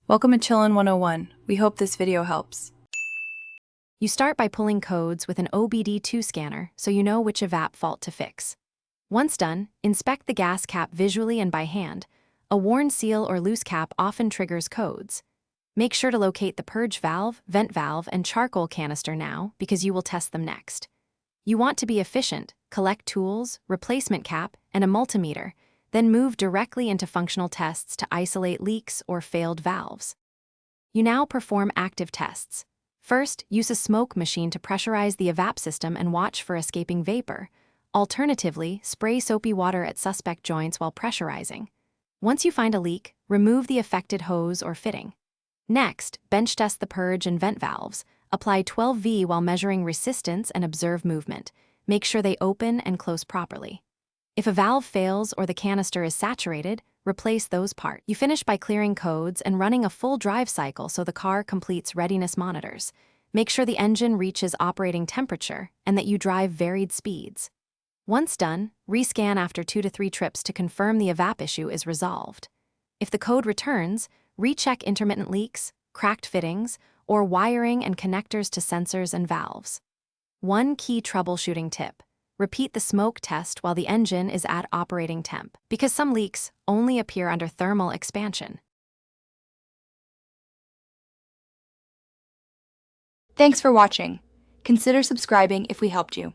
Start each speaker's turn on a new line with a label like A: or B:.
A: Welcome to Chillin' 101. We hope this video helps.
B: You start by pulling codes with an OBD2 scanner so you know which Evap fault to fix. Once done, inspect the gas cap visually and by hand. A worn seal or loose cap often triggers codes. Make sure to locate the purge valve, vent valve, and charcoal canister now because you will test them next. You want to be efficient, collect tools, replacement cap, and a multimeter, then move directly into functional tests to isolate leaks or failed valves. You now perform active tests. First, use a smoke machine to pressurize the Evap system and watch for escaping vapor. Alternatively, spray soapy water at suspect joints while pressurizing. Once you find a leak, remove the affected hose or fitting. Next, bench test the purge and vent valves. Apply 12V while measuring resistance and observe movement. Make sure they open and close properly. If a valve fails or the canister is saturated, replace those parts. You finish by clearing codes and running a full drive cycle so the car completes readiness monitors. Make sure the engine reaches operating temperature and that you drive varied speeds. Once done, rescan after 2 to 3 trips to confirm the Evap issue is resolved. If the code returns, recheck intermittent leaks, cracked fittings, or wiring and connectors to sensors and valves. One key troubleshooting tip: repeat the smoke test while the engine is at operating temp, because some leaks only appear under thermal expansion.
C: Thanks for watching. Consider subscribing if we helped you.